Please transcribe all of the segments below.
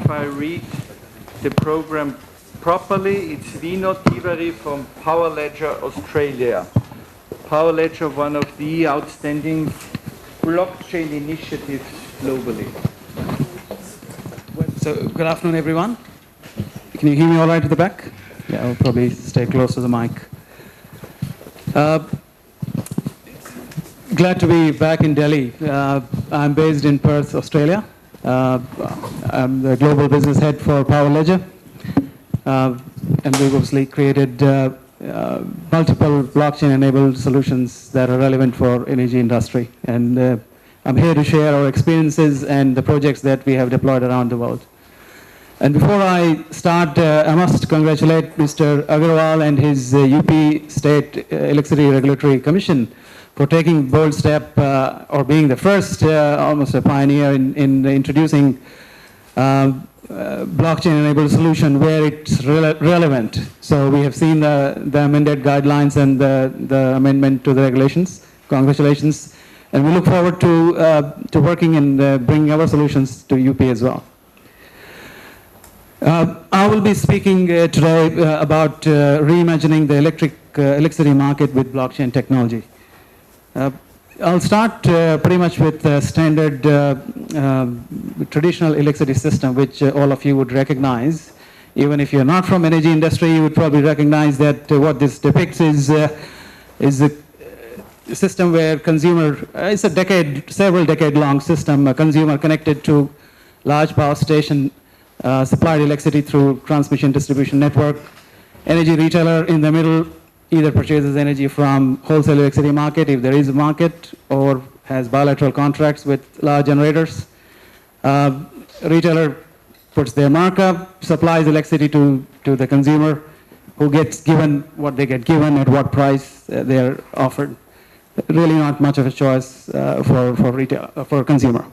if I read the program properly. It's Vinod Tiwari from Power Ledger Australia. Power Ledger, one of the outstanding blockchain initiatives globally. So, good afternoon, everyone. Can you hear me all right at the back? Yeah, I'll probably stay close to the mic. Glad to be back in Delhi. I'm based in Perth, Australia. I'm the global business head for Power Ledger. And we've obviously created multiple blockchain-enabled solutions that are relevant for energy industry. And I'm here to share our experiences and the projects that we have deployed around the world. And before I start, I must congratulate Mr. Agarwal and his UP State Electricity Regulatory Commission for taking a bold step or being the first, almost a pioneer in introducing blockchain-enabled solution where it's relevant. So we have seen the amended guidelines and the amendment to the regulations. Congratulations. And we look forward to working and bringing our solutions to UP as well. I will be speaking today about reimagining the electricity market with blockchain technology. I'll start pretty much with the standard traditional electricity system, which all of you would recognize. Even if you're not from energy industry, you would probably recognize that what this depicts is a system where consumer, it's a several decade long system, a consumer connected to large power station, supplied electricity through transmission distribution network, energy retailer in the middle either purchases energy from wholesale electricity market if there is a market, or has bilateral contracts with large generators. Retailer puts their markup, supplies electricity to the consumer, who gets given what they get given at what price they're offered. Really not much of a choice for consumer.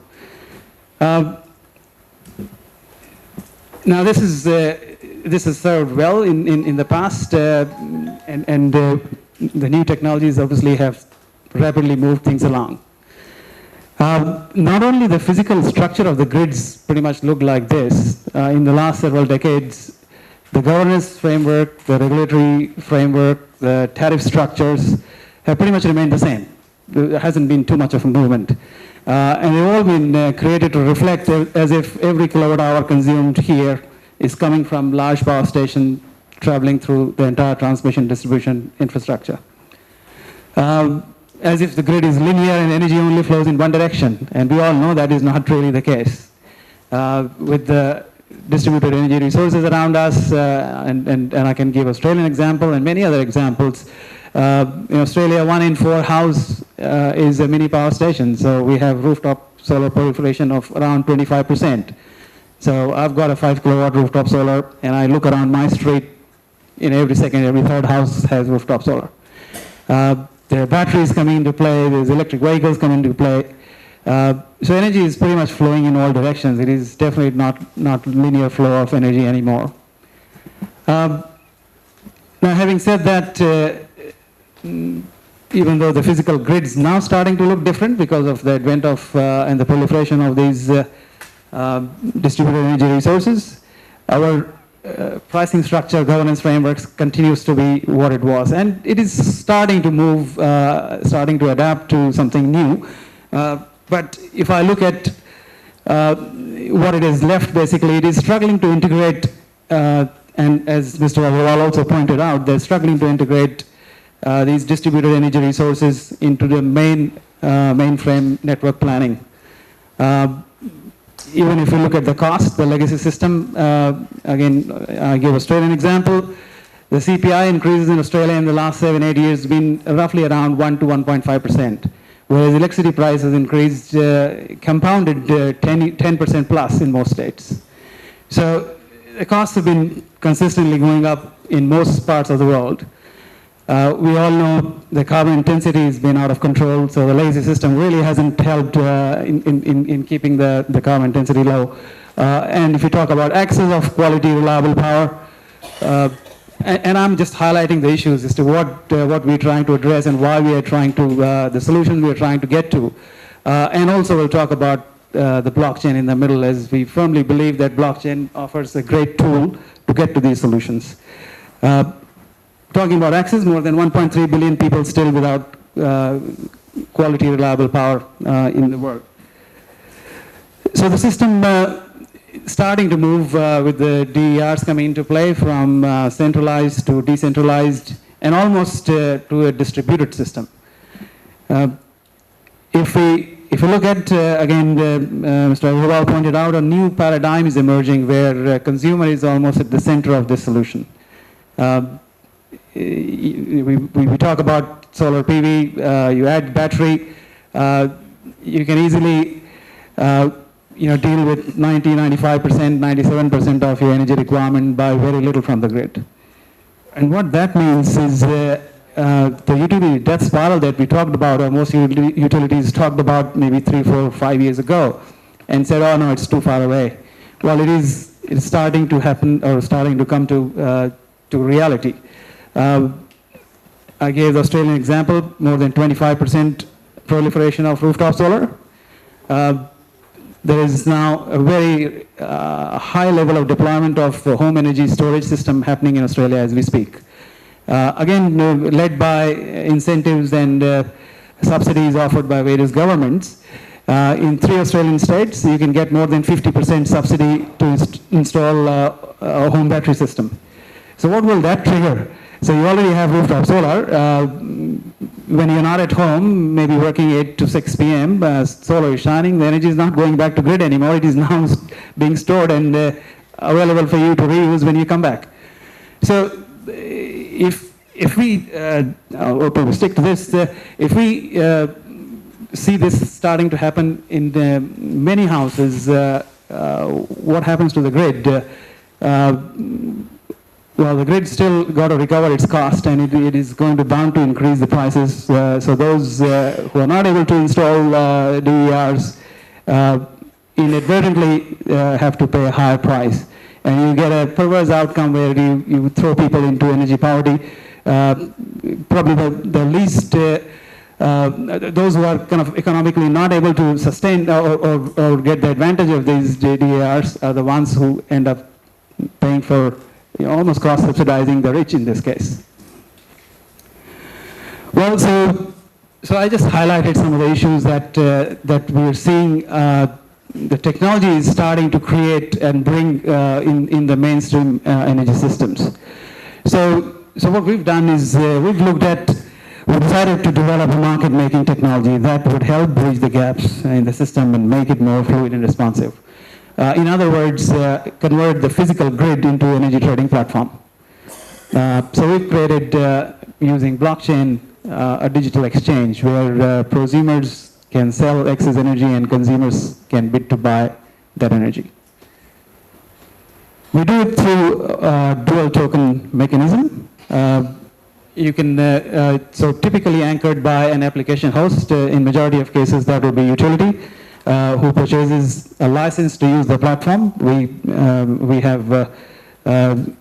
Now this has served well in the past, and the new technologies obviously have rapidly moved things along. Not only the physical structure of the grids pretty much look like this. In the last several decades, the governance framework, the regulatory framework, the tariff structures have pretty much remained the same. There hasn't been too much of a movement. And they've all been created to reflect as if every kilowatt hour consumed here is coming from large power station traveling through the entire transmission distribution infrastructure. As if the grid is linear and energy only flows in one direction. And we all know that is not really the case. With the distributed energy resources around us, and I can give Australian example and many other examples. In Australia, 1 in 4 house is a mini power station. So we have rooftop solar proliferation of around 25%. So I've got a 5 kilowatt rooftop solar, and I look around my street, in every second, every third house has rooftop solar. There are batteries coming into play, there's electric vehicles coming into play. So energy is pretty much flowing in all directions. It is definitely not linear flow of energy anymore. Now having said that, even though the physical grid is now starting to look different because of the advent of and the proliferation of these distributed energy resources, our pricing structure, governance frameworks continues to be what it was. And it is starting to move, starting to adapt to something new. But if I look at what it has left, basically, it is struggling to integrate, and as Mr. Agarwal also pointed out, they're struggling to integrate these distributed energy resources into the mainframe network planning. Even if you look at the cost, the legacy system, again, I give Australian example. The CPI increases in Australia in the last 7-8 years has been roughly around 1 to 1.5%, whereas electricity prices increased, compounded 10% plus in most states. So the costs have been consistently going up in most parts of the world. We all know the carbon intensity has been out of control, so the legacy system really hasn't helped in keeping the carbon intensity low. And if you talk about access of quality, reliable power, and I'm just highlighting the issues as to what we're trying to address and why we are trying to, the solution we are trying to get to. And also we'll talk about the blockchain in the middle, as we firmly believe that blockchain offers a great tool to get to these solutions. Talking about access, more than 1.3 billion people still without quality, reliable power in the world. So the system starting to move with the DERs coming into play from centralized to decentralized and almost to a distributed system. If we look at, again, Mr. Agarwal pointed out, a new paradigm is emerging where consumer is almost at the center of this solution. We talk about solar PV, you add battery, you can easily deal with 90, 95%, 97% of your energy requirement by very little from the grid. And what that means is the utility death spiral that we talked about, or most utilities talked about maybe 3, 4, 5 years ago, and said, oh no, it's too far away. Well, it's starting to happen, or starting to come to reality. I gave the Australian example, more than 25% proliferation of rooftop solar. There is now a very high level of deployment of home energy storage system happening in Australia as we speak. Again, led by incentives and subsidies offered by various governments. In 3 Australian states, you can get more than 50% subsidy to install a home battery system. So what will that trigger? So you already have rooftop solar. When you're not at home, maybe working 8 to 6 p.m., solar is shining, the energy is not going back to grid anymore, it is now being stored and available for you to reuse when you come back. So if we, I'll stick to this, if we see this starting to happen in many houses, what happens to the grid? Well, the grid still got to recover its cost, and it is going to bound to increase the prices. So those who are not able to install DERs inadvertently have to pay a higher price. And you get a perverse outcome where you throw people into energy poverty. Probably the least, those who are kind of economically not able to sustain or get the advantage of these DERs are the ones who end up paying for almost cross-subsidizing the rich in this case. Well, so I just highlighted some of the issues that we're seeing. The technology is starting to create and bring in the mainstream energy systems. So what we've done is we decided to develop a market-making technology that would help bridge the gaps in the system and make it more fluid and responsive. In other words, convert the physical grid into an energy trading platform. So we've created, using blockchain, a digital exchange where prosumers can sell excess energy and consumers can bid to buy that energy. We do it through a dual token mechanism. You can, so typically anchored by an application host, in majority of cases that will be utility, who purchases a license to use the platform. We have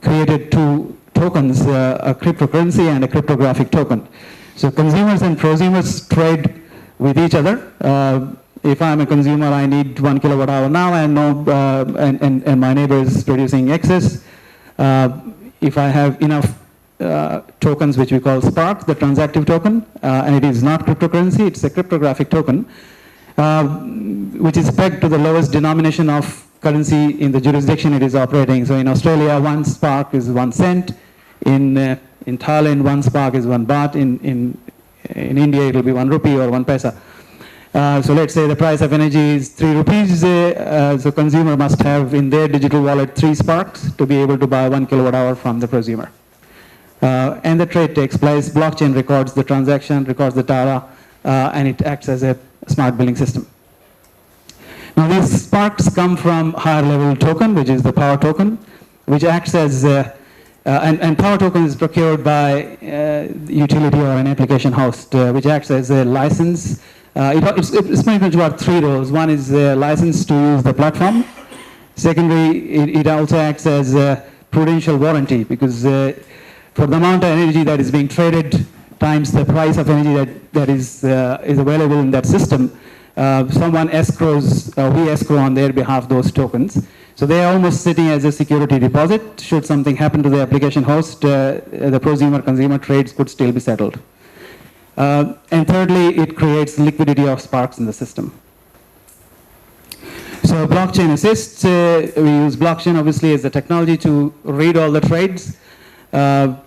created 2 tokens, a cryptocurrency and a cryptographic token. So consumers and prosumers trade with each other. If I'm a consumer, I need 1 kilowatt hour now, and and my neighbor is producing excess. If I have enough tokens, which we call Spark, the transactive token, and it is not cryptocurrency, it's a cryptographic token, which is pegged to the lowest denomination of currency in the jurisdiction it is operating. So in Australia, 1 Spark is 1 cent. In Thailand, 1 Spark is 1 baht. In India, it will be 1 rupee or 1 paisa. So let's say the price of energy is 3 rupees. So consumer must have in their digital wallet 3 Sparks to be able to buy 1 kilowatt hour from the prosumer. And the trade takes place. Blockchain records the transaction, records the data, and it acts as a smart billing system. Now these sparks come from higher level token, which is the power token, which acts as, and power token is procured by utility or an application host, which acts as a license. It's pretty much about 3 roles. One is a license to use the platform. Secondly, it also acts as a prudential warranty, because for the amount of energy that is being traded times the price of energy that is available in that system, someone escrows, we escrow on their behalf those tokens. So they are almost sitting as a security deposit. Should something happen to the application host, the prosumer-consumer trades could still be settled. And thirdly, it creates liquidity of sparks in the system. So blockchain assists, we use blockchain obviously as the technology to read all the trades, so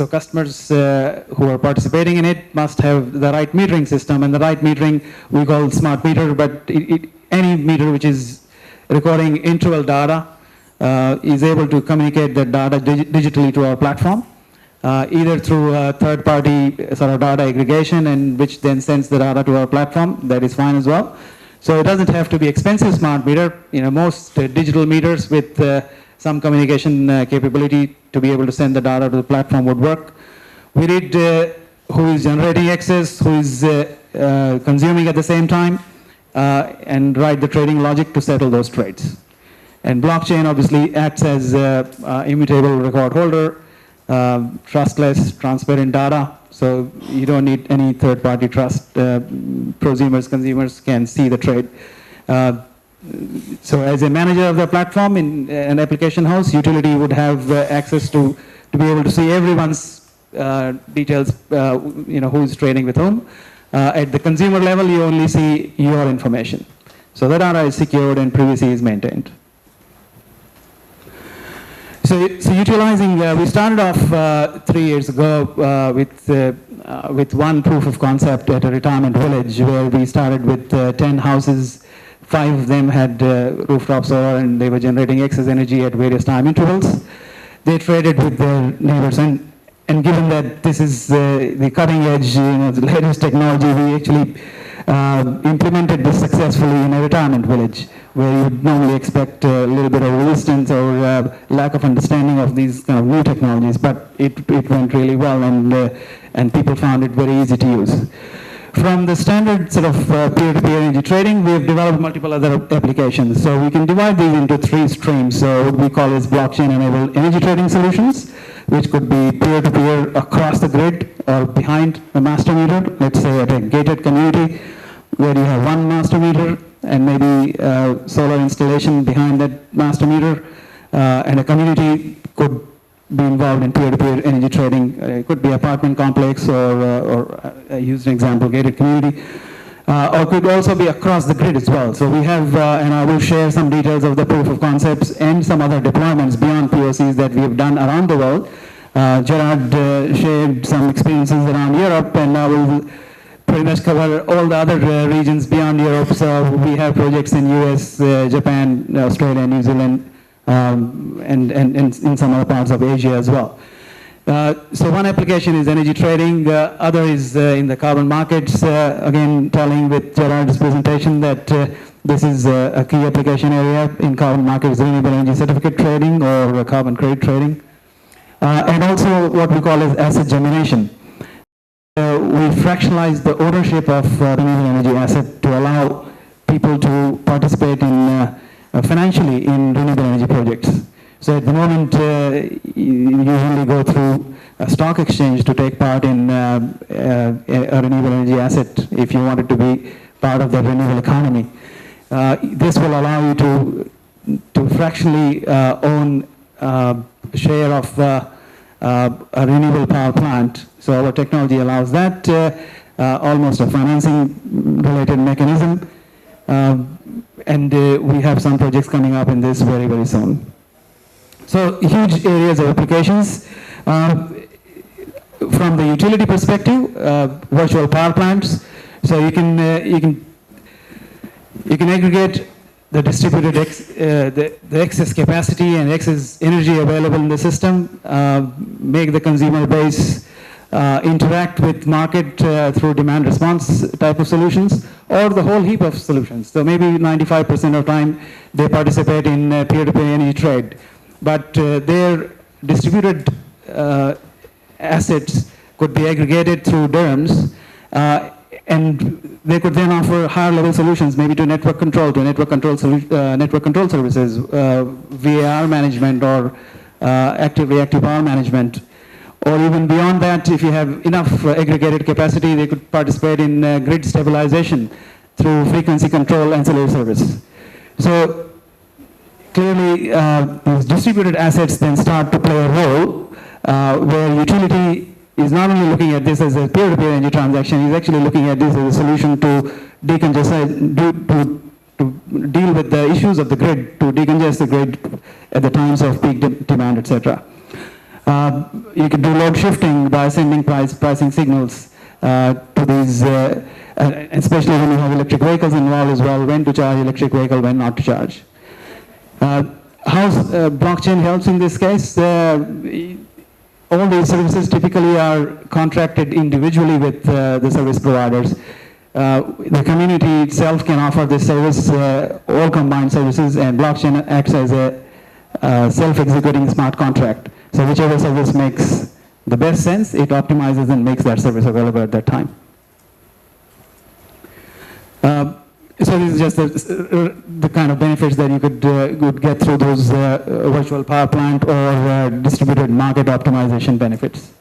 customers who are participating in it must have the right metering system, and the right metering we call smart meter, but any meter which is recording interval data is able to communicate that data digitally to our platform, either through a third-party sort of data aggregation, and which then sends the data to our platform. That is fine as well. So it doesn't have to be expensive smart meter. Most digital meters with some communication capability to be able to send the data to the platform would work. We read who is generating access, who is consuming at the same time, and write the trading logic to settle those trades. And blockchain obviously acts as immutable record holder, trustless, transparent data. So you don't need any third-party trust. Prosumers, consumers can see the trade. So as a manager of the platform in an application house, utility would have access to be able to see everyone's details, who is trading with whom. At the consumer level, you only see your information. So the data is secured and privacy is maintained. So utilizing, we started off 3 years ago with one proof of concept at a retirement village where we started with 10 houses. 5 of them had rooftop solar, and they were generating excess energy at various time intervals. They traded with their neighbors, and given that this is the cutting edge, the latest technology, we actually implemented this successfully in a retirement village, where you would normally expect a little bit of resistance or lack of understanding of these kind of new technologies, but it went really well, and people found it very easy to use. From the standard sort of peer-to-peer energy trading, we've developed multiple other applications. So we can divide these into 3 streams. So what we call is blockchain-enabled energy trading solutions, which could be peer-to-peer across the grid or behind a master meter. Let's say at a gated community where you have one master meter and maybe solar installation behind that master meter, and a community could be involved in peer-to-peer energy trading. It could be apartment complex or use an example, gated community, or could also be across the grid as well. So we have, and I will share some details of the proof of concepts and some other deployments beyond POCs that we have done around the world. Gerard shared some experiences around Europe, and I will pretty much cover all the other regions beyond Europe. So we have projects in US, Japan, Australia, New Zealand, and in some other parts of Asia as well. So one application is energy trading, other is in the carbon markets. Again, telling with Gerard's presentation that this is a key application area in carbon markets, renewable energy certificate trading or carbon credit trading. And also what we call is asset germination. We fractionalize the ownership of renewable energy asset to allow people to participate in financially in renewable energy projects. So at the moment, you usually go through a stock exchange to take part in a renewable energy asset if you wanted to be part of the renewable economy. This will allow you to fractionally own a share of a renewable power plant. So our technology allows that, almost a financing related mechanism. And we have some projects coming up in this very, very soon. So huge areas of applications. From the utility perspective, virtual power plants. So you can aggregate the distributed the excess capacity and excess energy available in the system, make the consumer base interact with market through demand response type of solutions, or the whole heap of solutions. So maybe 95% of time they participate in peer-to-peer energy trade, but their distributed assets could be aggregated through DERMS, and they could then offer higher level solutions, maybe to network control services, VAR management, or active reactive power management, Or even beyond that, if you have enough aggregated capacity, they could participate in grid stabilization through frequency control ancillary service. So clearly, these distributed assets then start to play a role where utility is not only looking at this as a peer-to-peer energy transaction, is actually looking at this as a solution to decongest, to deal with the issues of the grid, to decongest the grid at the times of peak demand, etc. You could do load shifting by sending pricing signals to these, especially when you have electric vehicles involved as well, when to charge electric vehicle, when not to charge. How blockchain helps in this case? All these services typically are contracted individually with the service providers. The community itself can offer this service, all combined services, and blockchain acts as a self-executing smart contract. So whichever service makes the best sense, it optimizes and makes that service available at that time. So this is just the kind of benefits that you could get through those virtual power plant or distributed market optimization benefits.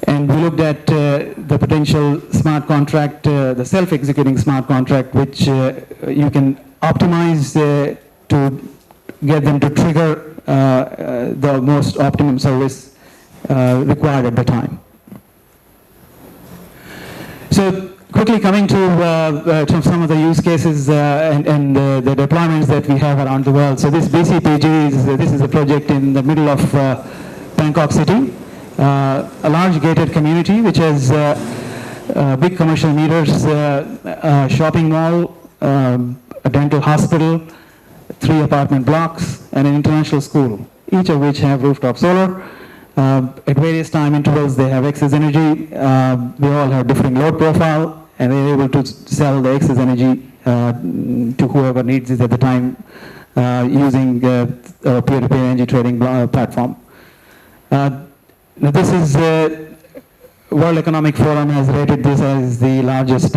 And we looked at the potential smart contract, the self-executing smart contract, which you can optimize to get them to trigger the most optimum service required at the time. So quickly coming to some of the use cases and the deployments that we have around the world. So this BCPG this is a project in the middle of Bangkok City, a large gated community which has big commercial meters, a shopping mall, a dental hospital, 3 apartment blocks, and an international school, each of which have rooftop solar. At various time intervals, they have excess energy. They all have different load profile, and they're able to sell the excess energy to whoever needs it at the time using a peer-to-peer energy trading platform. Now this is World Economic Forum has rated this as the largest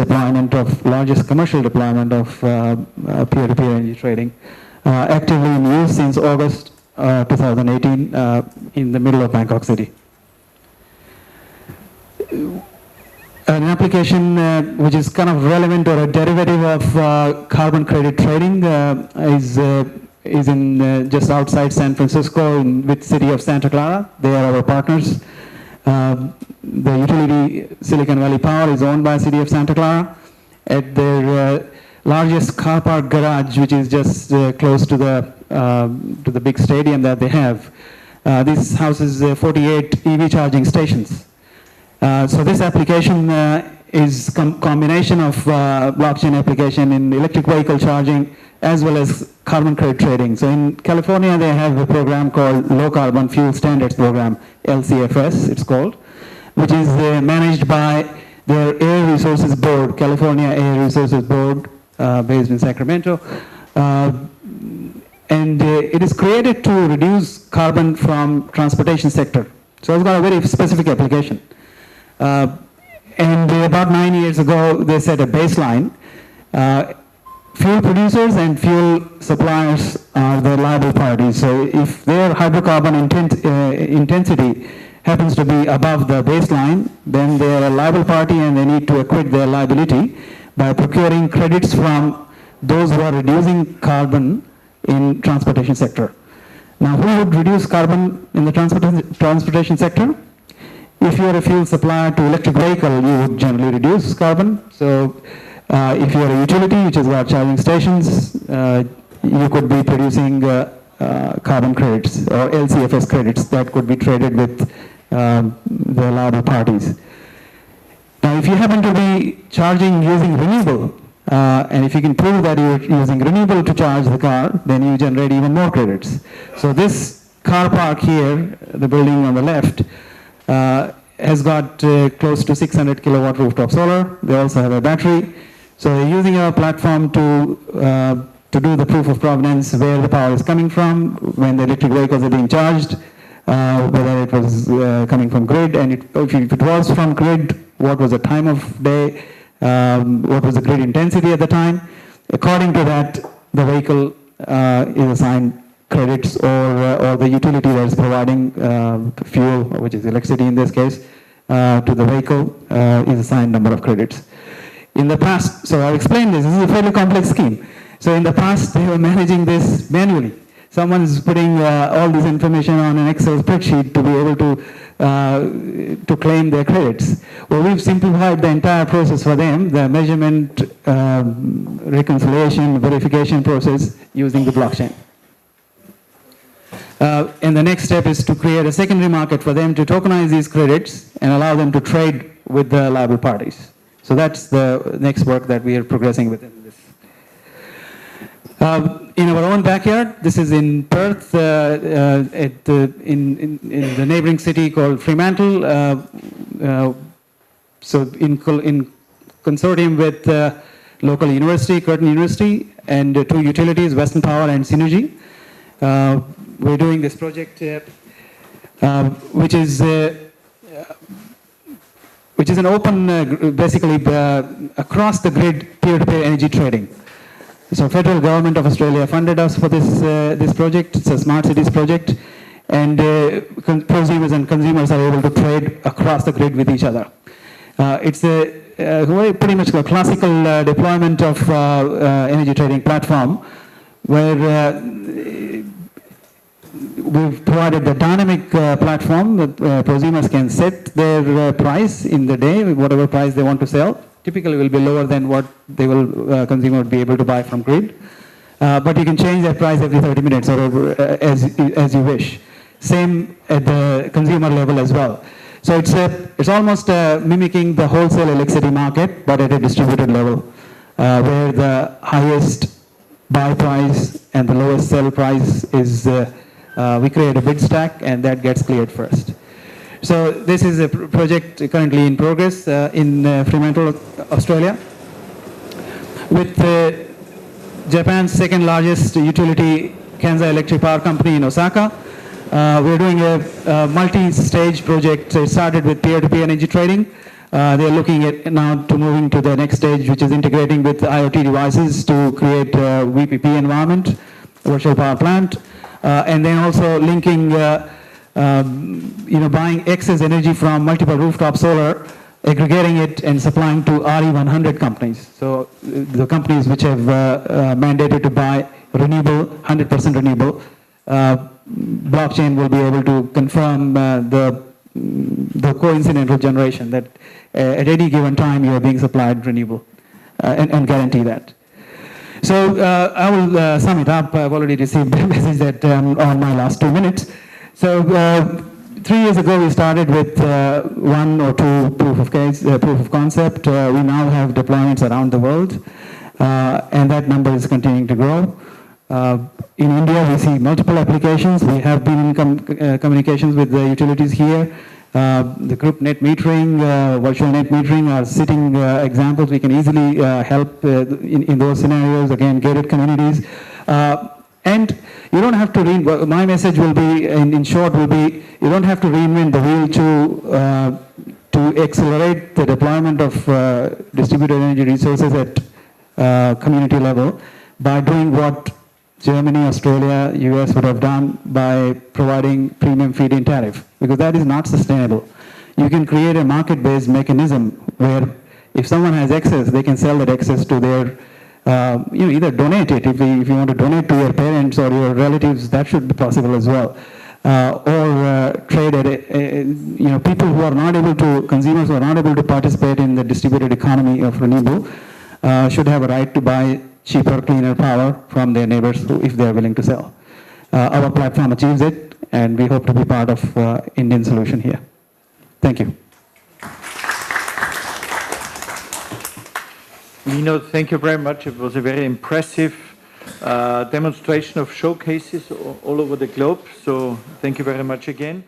commercial deployment of peer-to-peer energy trading, actively in use since August 2018 in the middle of Bangkok City. An application which is kind of relevant or a derivative of carbon credit trading is in just outside San Francisco with city of Santa Clara. They are our partners. The utility Silicon Valley Power is owned by the city of Santa Clara. At their largest car park garage, which is just close to the big stadium that they have, this houses 48 EV charging stations. So this application is combination of blockchain application in electric vehicle charging as well as carbon credit trading. So in California, they have a program called Low Carbon Fuel Standards Program, LCFS it's called, which is managed by their Air Resources Board, California Air Resources Board, based in Sacramento. And it is created to reduce carbon from transportation sector. So it's got a very specific application. And about 9 years ago, they set a baseline. Fuel producers and fuel suppliers are the liable parties. So if their hydrocarbon intensity happens to be above the baseline, then they are a liable party and they need to acquit their liability by procuring credits from those who are reducing carbon in transportation sector. Now, who would reduce carbon in the transportation sector? If you are a fuel supplier to electric vehicle, you would generally reduce carbon. So if you are a utility, which is about charging stations, you could be producing carbon credits or LCFS credits that could be traded with the liable parties. Now, if you happen to be charging using renewable, and if you can prove that you're using renewable to charge the car, then you generate even more credits. So this car park here, the building on the left, has got close to 600 kilowatt rooftop solar. They also have a battery. So they're using our platform to do the proof of provenance, where the power is coming from, when the electric vehicles are being charged, whether it was coming from grid, and if it was from grid, what was the time of day, what was the grid intensity at the time. According to that, the vehicle is assigned credits or the utility that is providing fuel, which is electricity in this case, to the vehicle is assigned number of credits. In the past, so I'll explain this. This is a fairly complex scheme. So in the past, they were managing this manually. Someone is putting all this information on an Excel spreadsheet to be able to claim their credits. Well, we've simplified the entire process for them, the measurement, reconciliation, verification process using the blockchain. And the next step is to create a secondary market for them to tokenize these credits and allow them to trade with the liable parties. So that's the next work that we are progressing with in this. In our own backyard, this is in Perth, in the neighboring city called Fremantle. So in consortium with local university, Curtin University, and two utilities, Western Power and Synergy. We're doing this project, which is an open, basically across the grid peer-to-peer energy trading. So federal government of Australia funded us for this project. It's a smart cities project, and prosumers and consumers are able to trade across the grid with each other. It's pretty much a classical deployment of energy trading platform, where we've provided the dynamic platform that prosumers can set their price in the day, whatever price they want to sell. Typically will be lower than what they will consumer would be able to buy from grid. But you can change that price every 30 minutes or as you wish. Same at the consumer level as well. So it's almost mimicking the wholesale electricity market, but at a distributed level, where the highest buy price and the lowest sell price is, we create a bid stack and that gets cleared first. So this is a project currently in progress in Fremantle, Australia, with Japan's second largest utility, Kansai Electric Power Company in Osaka. We're doing a multi-stage project. It started with peer-to-peer energy trading. They're looking at now to moving to the next stage, which is integrating with IoT devices to create a VPP environment, virtual power plant, and then also linking, buying excess energy from multiple rooftop solar, aggregating it and supplying to RE100 companies. So the companies which have mandated to buy renewable, 100% renewable, blockchain will be able to confirm the coincidental generation that at any given time you are being supplied renewable and guarantee that. So I will sum it up. I've already received a message that on my last 2 minutes. So 3 years ago we started with 1 or 2 proof of concept. We now have deployments around the world, and that number is continuing to grow. In India, we see multiple applications. We have been in communications with the utilities here. The group net metering, virtual net metering are sitting examples. We can easily help in those scenarios, again, gated communities. And you don't have to my message will be, in short, will be, you don't have to reinvent the wheel to accelerate the deployment of distributed energy resources at community level by doing what Germany, Australia, US would have done by providing premium feed-in tariff, because that is not sustainable. You can create a market-based mechanism where if someone has excess, they can sell that excess to their, either donate it. If you want to donate to your parents or your relatives, that should be possible as well. Or trade at, people who are not able to, consumers who are not able to participate in the distributed economy of renewable should have a right to buy cheaper, cleaner power from their neighbors if they are willing to sell. Our platform achieves it, and we hope to be part of Indian solution here. Thank you. Vinod, thank you very much. It was a very impressive demonstration of showcases all over the globe. So thank you very much again.